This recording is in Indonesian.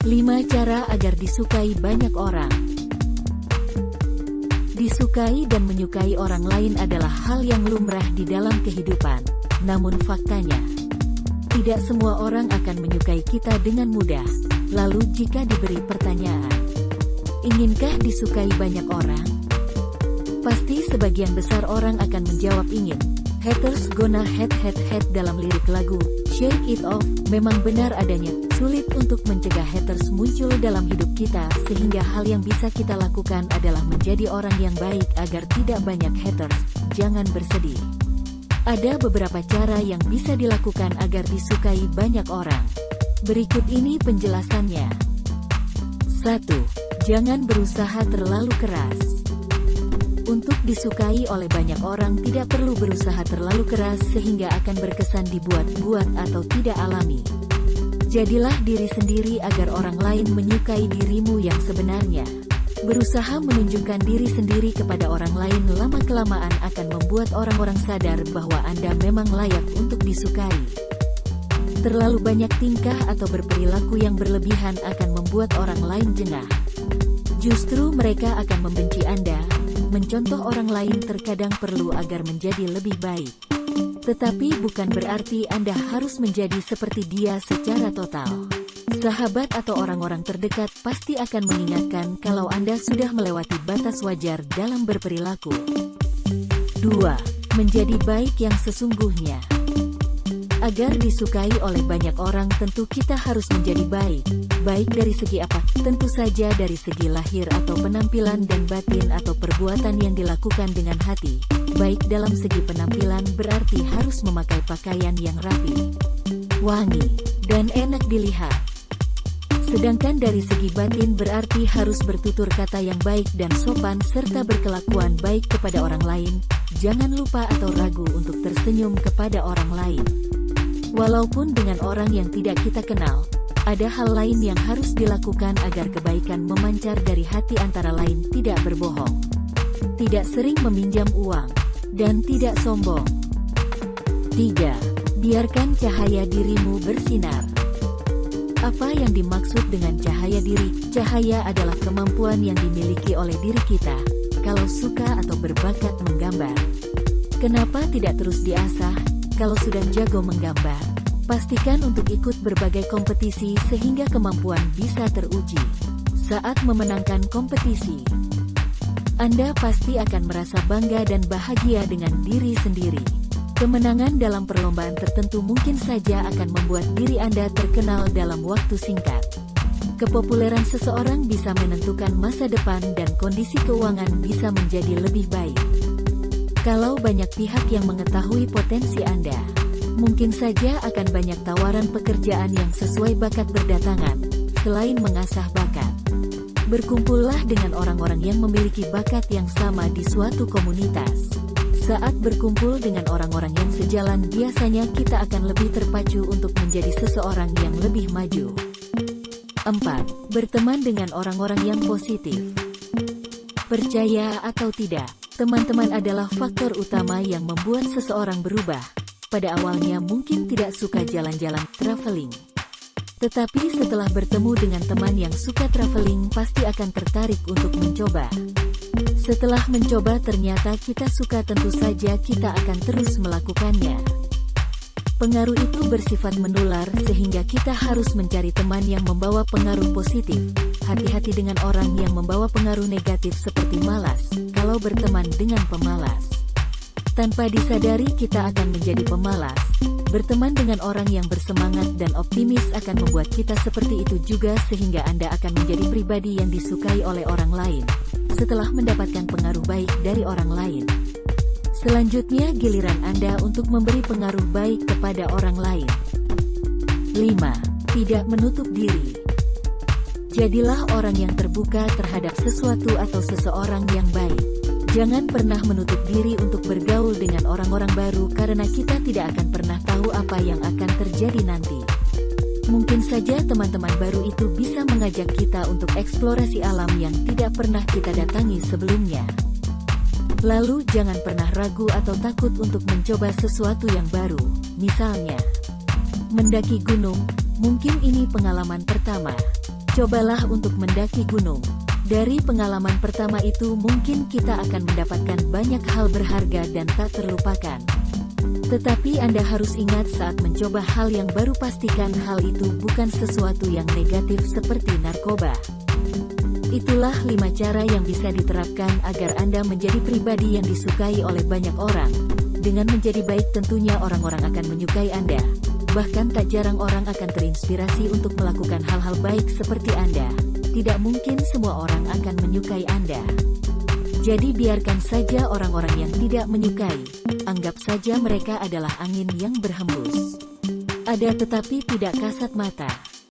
5 cara agar disukai banyak orang. Disukai dan menyukai orang lain adalah hal yang lumrah di dalam kehidupan. Namun faktanya, tidak semua orang akan menyukai kita dengan mudah. Lalu jika diberi pertanyaan, inginkah disukai banyak orang? Pasti sebagian besar orang akan menjawab ingin. Haters gonna hate dalam lirik lagu Shake It Off memang benar adanya. Sulit untuk mencegah haters muncul dalam hidup kita, sehingga hal yang bisa kita lakukan adalah menjadi orang yang baik agar tidak banyak haters. Jangan bersedih. Ada beberapa cara yang bisa dilakukan agar disukai banyak orang. Berikut ini penjelasannya. 1. Jangan berusaha terlalu keras. Untuk disukai oleh banyak orang tidak perlu berusaha terlalu keras sehingga akan berkesan dibuat-buat atau tidak alami. Jadilah diri sendiri agar orang lain menyukai dirimu yang sebenarnya. Berusaha menunjukkan diri sendiri kepada orang lain lama-kelamaan akan membuat orang-orang sadar bahwa Anda memang layak untuk disukai. Terlalu banyak tingkah atau berperilaku yang berlebihan akan membuat orang lain jengah. Justru mereka akan membenci Anda. Mencontoh orang lain terkadang perlu agar menjadi lebih baik. Tetapi bukan berarti Anda harus menjadi seperti dia secara total. Sahabat atau orang-orang terdekat pasti akan mengingatkan kalau Anda sudah melewati batas wajar dalam berperilaku. 2. Menjadi baik yang sesungguhnya. Agar disukai oleh banyak orang tentu kita harus menjadi baik. Baik dari segi apa? Tentu saja dari segi lahir atau penampilan dan batin atau perbuatan yang dilakukan dengan hati. Baik dalam segi penampilan berarti harus memakai pakaian yang rapi, wangi, dan enak dilihat. Sedangkan dari segi batin berarti harus bertutur kata yang baik dan sopan serta berkelakuan baik kepada orang lain. Jangan lupa atau ragu untuk tersenyum kepada orang lain. Walaupun dengan orang yang tidak kita kenal, ada hal lain yang harus dilakukan agar kebaikan memancar dari hati, antara lain tidak berbohong, tidak sering meminjam uang, dan tidak sombong. 3. Biarkan cahaya dirimu bersinar. Apa yang dimaksud dengan cahaya diri? Cahaya adalah kemampuan yang dimiliki oleh diri kita, kalau suka atau berbakat menggambar. Kenapa tidak terus diasah? Kalau sudah jago menggambar, pastikan untuk ikut berbagai kompetisi sehingga kemampuan bisa teruji. Saat memenangkan kompetisi, Anda pasti akan merasa bangga dan bahagia dengan diri sendiri. Kemenangan dalam perlombaan tertentu mungkin saja akan membuat diri Anda terkenal dalam waktu singkat. Kepopuleran seseorang bisa menentukan masa depan dan kondisi keuangan bisa menjadi lebih baik. Kalau banyak pihak yang mengetahui potensi Anda, mungkin saja akan banyak tawaran pekerjaan yang sesuai bakat berdatangan. Selain mengasah bakat, berkumpullah dengan orang-orang yang memiliki bakat yang sama di suatu komunitas. Saat berkumpul dengan orang-orang yang sejalan, biasanya kita akan lebih terpacu untuk menjadi seseorang yang lebih maju. 4. Berteman dengan orang-orang yang positif. Percaya atau tidak, teman-teman adalah faktor utama yang membuat seseorang berubah. Pada awalnya mungkin tidak suka jalan-jalan, traveling. Tetapi setelah bertemu dengan teman yang suka traveling, pasti akan tertarik untuk mencoba. Setelah mencoba ternyata kita suka, tentu saja kita akan terus melakukannya. Pengaruh itu bersifat menular sehingga kita harus mencari teman yang membawa pengaruh positif. Hati-hati dengan orang yang membawa pengaruh negatif seperti malas. Kalau berteman dengan pemalas, tanpa disadari kita akan menjadi pemalas. Berteman dengan orang yang bersemangat dan optimis akan membuat kita seperti itu juga, sehingga Anda akan menjadi pribadi yang disukai oleh orang lain setelah mendapatkan pengaruh baik dari orang lain. Selanjutnya giliran Anda untuk memberi pengaruh baik kepada orang lain. 5. Tidak menutup diri. Jadilah orang yang terbuka terhadap sesuatu atau seseorang yang baik. Jangan pernah menutup diri untuk bergaul dengan orang-orang baru, karena kita tidak akan pernah tahu apa yang akan terjadi nanti. Mungkin saja teman-teman baru itu bisa mengajak kita untuk eksplorasi alam yang tidak pernah kita datangi sebelumnya. Lalu jangan pernah ragu atau takut untuk mencoba sesuatu yang baru. Misalnya, mendaki gunung, mungkin ini pengalaman pertama. Cobalah untuk mendaki gunung. Dari pengalaman pertama itu mungkin kita akan mendapatkan banyak hal berharga dan tak terlupakan. Tetapi Anda harus ingat saat mencoba hal yang baru, pastikan hal itu bukan sesuatu yang negatif seperti narkoba. Itulah 5 cara yang bisa diterapkan agar Anda menjadi pribadi yang disukai oleh banyak orang. Dengan menjadi baik tentunya orang-orang akan menyukai Anda. Bahkan tak jarang orang akan terinspirasi untuk melakukan hal-hal baik seperti Anda. Tidak mungkin semua orang akan menyukai Anda. Jadi biarkan saja orang-orang yang tidak menyukai. Anggap saja mereka adalah angin yang berhembus. Ada tetapi tidak kasat mata.